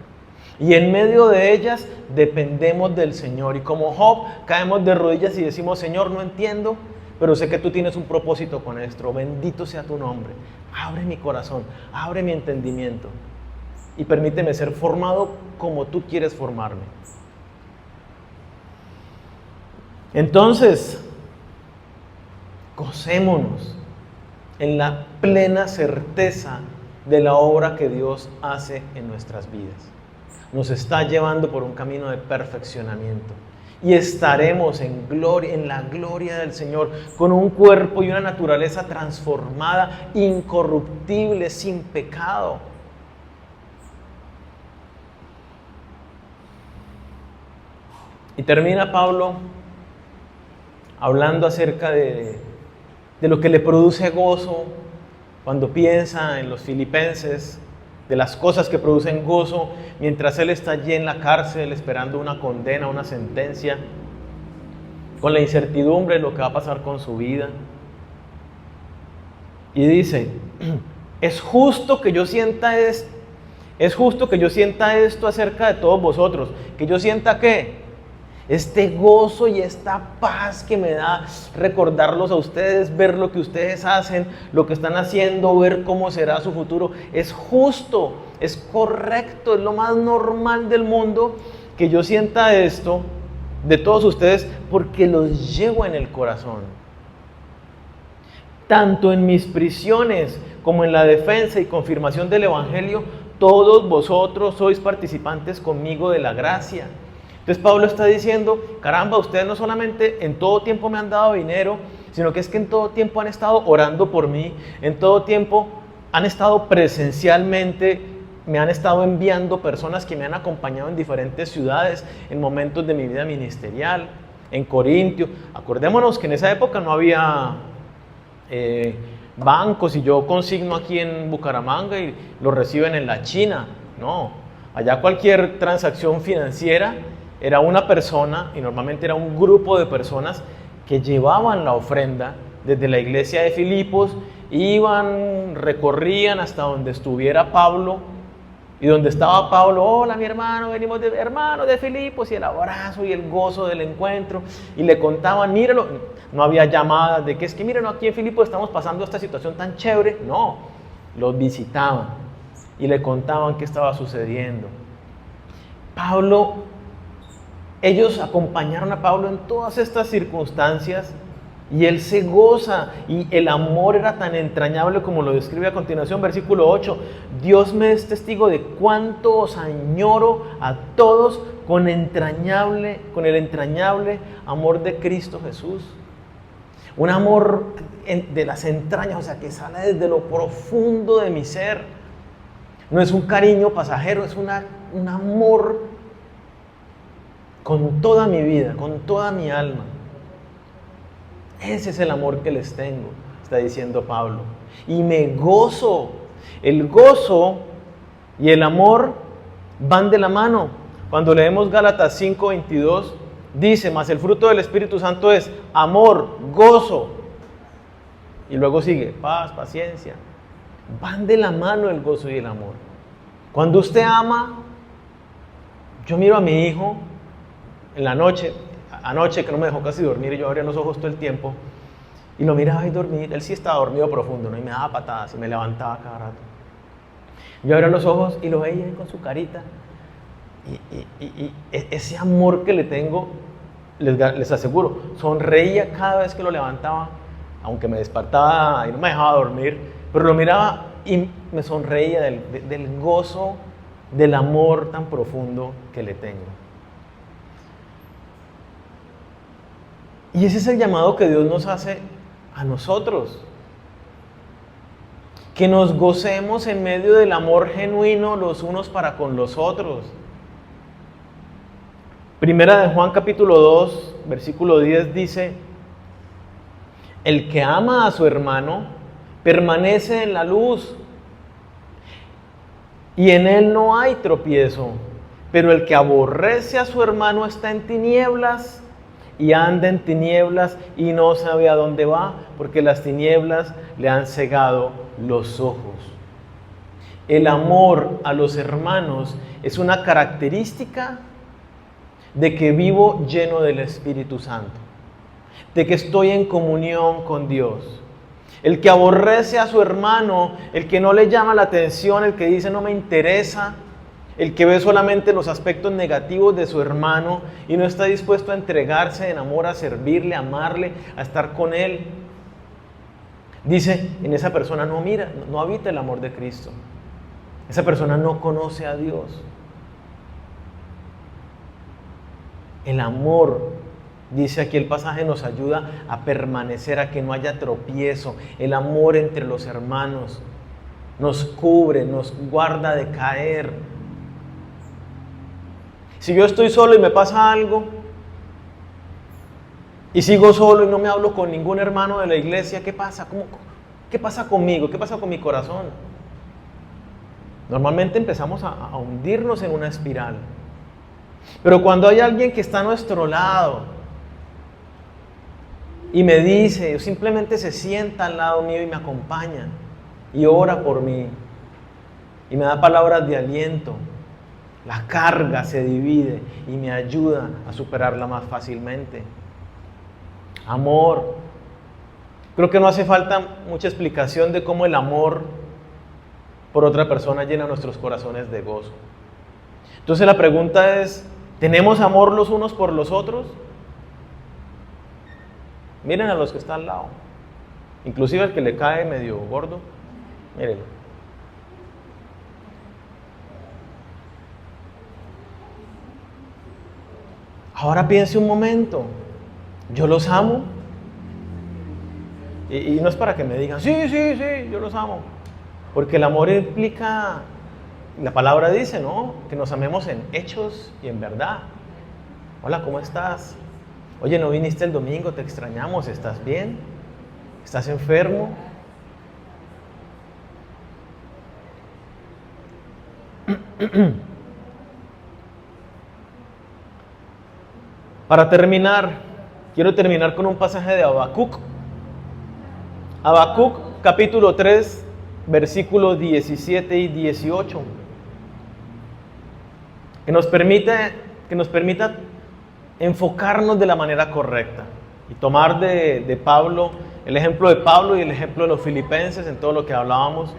Y en medio de ellas dependemos del Señor. Y como Job, caemos de rodillas y decimos: Señor, no entiendo, pero sé que tú tienes un propósito con esto. Bendito sea tu nombre. Abre mi corazón, abre mi entendimiento. Y permíteme ser formado como tú quieres formarme. Entonces, gocémonos en la plena certeza de la obra que Dios hace en nuestras vidas. Nos está llevando por un camino de perfeccionamiento y estaremos en gloria, en la gloria del Señor, con un cuerpo y una naturaleza transformada, incorruptible, sin pecado. Y termina Pablo hablando acerca de lo que le produce gozo cuando piensa en los filipenses, de las cosas que producen gozo mientras él está allí en la cárcel esperando una condena, una sentencia, con la incertidumbre de lo que va a pasar con su vida. Y dice, es justo que yo sienta esto acerca de todos vosotros, que yo sienta ¿qué? Este gozo y esta paz que me da recordarlos a ustedes, ver lo que ustedes hacen, lo que están haciendo, ver cómo será su futuro. Es justo, es correcto, es lo más normal del mundo que yo sienta esto de todos ustedes porque los llevo en el corazón. Tanto en mis prisiones como en la defensa y confirmación del Evangelio, todos vosotros sois participantes conmigo de la gracia. Entonces Pablo está diciendo, caramba, ustedes no solamente en todo tiempo me han dado dinero, sino que es que en todo tiempo han estado orando por mí, en todo tiempo han estado presencialmente, me han estado enviando personas que me han acompañado en diferentes ciudades, en momentos de mi vida ministerial, en Corintio. Acordémonos que en esa época no había bancos y yo consigno aquí en Bucaramanga y lo reciben en la China. No, allá cualquier transacción financiera era una persona, y normalmente era un grupo de personas que llevaban la ofrenda desde la iglesia de Filipos, iban, recorrían hasta donde estuviera Pablo, y donde estaba Pablo, hola mi hermano, venimos de hermanos de Filipos, y el abrazo y el gozo del encuentro, y le contaban, míralo, no había llamadas de que es que mírenlo, aquí en Filipos estamos pasando esta situación tan chévere, no, los visitaban y le contaban qué estaba sucediendo. Ellos acompañaron a Pablo en todas estas circunstancias y él se goza y el amor era tan entrañable como lo describe a continuación, versículo 8. Dios me es testigo de cuánto os añoro a todos con el entrañable amor de Cristo Jesús. Un amor de las entrañas, o sea, que sale desde lo profundo de mi ser. No es un cariño pasajero, es un amor con toda mi vida, con toda mi alma. Ese es el amor que les tengo, está diciendo Pablo. Y me gozo. El gozo y el amor van de la mano. Cuando leemos Gálatas 5:22, dice, mas el fruto del Espíritu Santo es amor, gozo. Y luego sigue, paz, paciencia. Van de la mano el gozo y el amor. Cuando usted ama, yo miro a mi hijo en la noche, anoche que no me dejó casi dormir y yo abría los ojos todo el tiempo y lo miraba y dormía. Él sí estaba dormido profundo, ¿no? Y me daba patadas y me levantaba cada rato. Yo abría los ojos y lo veía con su carita y ese amor que le tengo, les aseguro, sonreía cada vez que lo levantaba, aunque me despertaba y no me dejaba dormir, pero lo miraba y me sonreía del gozo, del amor tan profundo que le tengo. Y ese es el llamado que Dios nos hace a nosotros. Que nos gocemos en medio del amor genuino los unos para con los otros. Primera de Juan capítulo 2, versículo 10 dice, el que ama a su hermano permanece en la luz y en él no hay tropiezo, pero el que aborrece a su hermano está en tinieblas y anda en tinieblas y no sabe a dónde va, porque las tinieblas le han cegado los ojos. El amor a los hermanos es una característica de que vivo lleno del Espíritu Santo, de que estoy en comunión con Dios. El que aborrece a su hermano, el que no le llama la atención, el que dice no me interesa, El que ve solamente los aspectos negativos de su hermano y no está dispuesto a entregarse en amor, a servirle, a amarle, a estar con él. Dice, en esa persona no habita el amor de Cristo. Esa persona no conoce a Dios. El amor, dice aquí el pasaje, nos ayuda a permanecer, a que no haya tropiezo. El amor entre los hermanos nos cubre, nos guarda de caer. Si yo estoy solo y me pasa algo, y sigo solo y no me hablo con ningún hermano de la iglesia, ¿qué pasa? ¿Qué pasa conmigo? ¿Qué pasa con mi corazón? Normalmente empezamos a hundirnos en una espiral. Pero cuando hay alguien que está a nuestro lado y me dice, o simplemente se sienta al lado mío y me acompaña y ora por mí y me da palabras de aliento, la carga se divide y me ayuda a superarla más fácilmente. Amor. Creo que no hace falta mucha explicación de cómo el amor por otra persona llena nuestros corazones de gozo. Entonces la pregunta es, ¿tenemos amor los unos por los otros? Miren a los que están al lado, inclusive al que le cae medio gordo, mírenlo. Ahora piense un momento, ¿yo los amo? Y no es para que me digan, sí, yo los amo. Porque el amor implica, la palabra dice, ¿no? Que nos amemos en hechos y en verdad. Hola, ¿cómo estás? Oye, ¿no viniste el domingo? Te extrañamos. ¿Estás bien? ¿Estás enfermo? Para terminar, quiero terminar con un pasaje de Habacuc. Habacuc, capítulo 3, versículos 17 y 18. Que nos permita enfocarnos de la manera correcta y tomar de Pablo, el ejemplo de Pablo y el ejemplo de los filipenses en todo lo que hablábamos.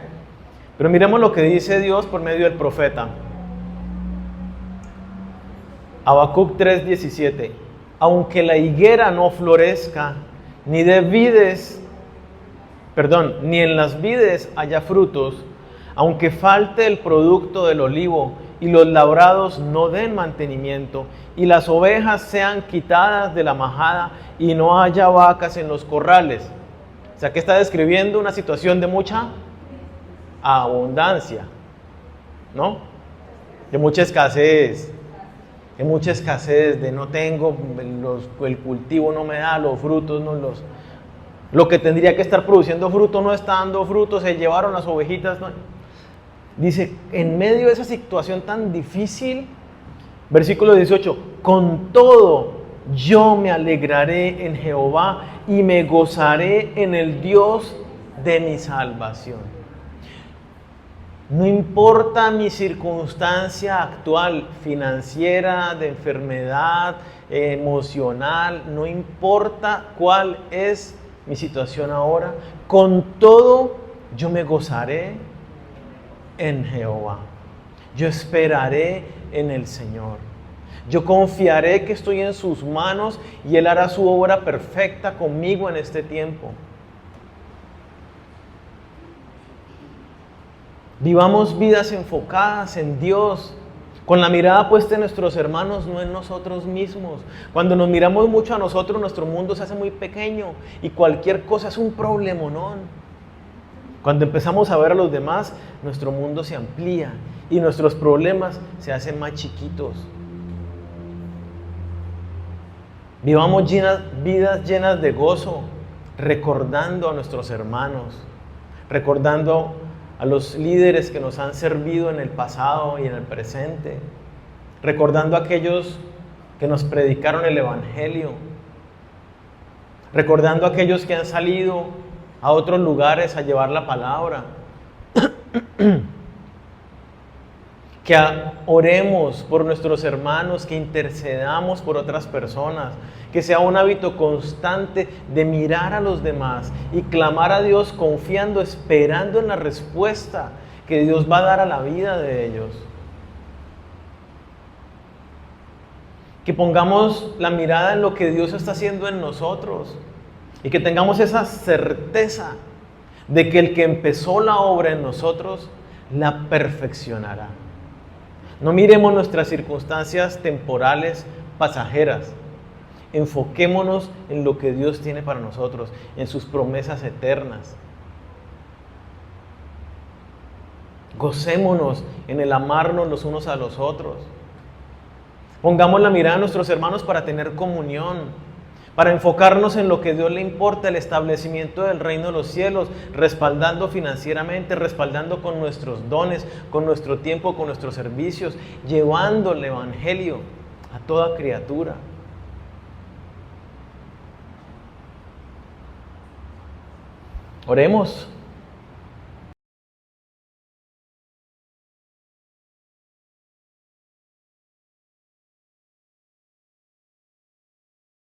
Pero miremos lo que dice Dios por medio del profeta. Habacuc 3:17. Aunque la higuera no florezca, ni en las vides haya frutos, aunque falte el producto del olivo y los labrados no den mantenimiento, y las ovejas sean quitadas de la majada y no haya vacas en los corrales. O sea, que está describiendo una situación de mucha abundancia, ¿no? De mucha escasez. De no tengo, el cultivo no me da, los frutos lo que tendría que estar produciendo fruto no está dando frutos, se llevaron las ovejitas. No. Dice, en medio de esa situación tan difícil, versículo 18, con todo yo me alegraré en Jehová y me gozaré en el Dios de mi salvación. No importa mi circunstancia actual, financiera, de enfermedad, emocional, no importa cuál es mi situación ahora, con todo yo me gozaré en Jehová. Yo esperaré en el Señor. Yo confiaré que estoy en sus manos y Él hará su obra perfecta conmigo en este tiempo. Vivamos vidas enfocadas en Dios, con la mirada puesta en nuestros hermanos, no en nosotros mismos. Cuando nos miramos mucho a nosotros, nuestro mundo se hace muy pequeño y cualquier cosa es un problemonón. Cuando empezamos a ver a los demás, nuestro mundo se amplía y nuestros problemas se hacen más chiquitos. Vivamos vidas llenas de gozo, recordando a nuestros hermanos, recordando a los líderes que nos han servido en el pasado y en el presente, recordando a aquellos que nos predicaron el Evangelio, recordando a aquellos que han salido a otros lugares a llevar la palabra. Que oremos por nuestros hermanos, que intercedamos por otras personas, que sea un hábito constante de mirar a los demás y clamar a Dios confiando, esperando en la respuesta que Dios va a dar a la vida de ellos. Que pongamos la mirada en lo que Dios está haciendo en nosotros y que tengamos esa certeza de que el que empezó la obra en nosotros la perfeccionará. No miremos nuestras circunstancias temporales, pasajeras. Enfoquémonos en lo que Dios tiene para nosotros, en sus promesas eternas. Gocémonos en el amarnos los unos a los otros. Pongamos la mirada a nuestros hermanos para tener comunión, para enfocarnos en lo que a Dios le importa, el establecimiento del reino de los cielos, respaldando financieramente, respaldando con nuestros dones, con nuestro tiempo, con nuestros servicios, llevando el evangelio a toda criatura. Oremos.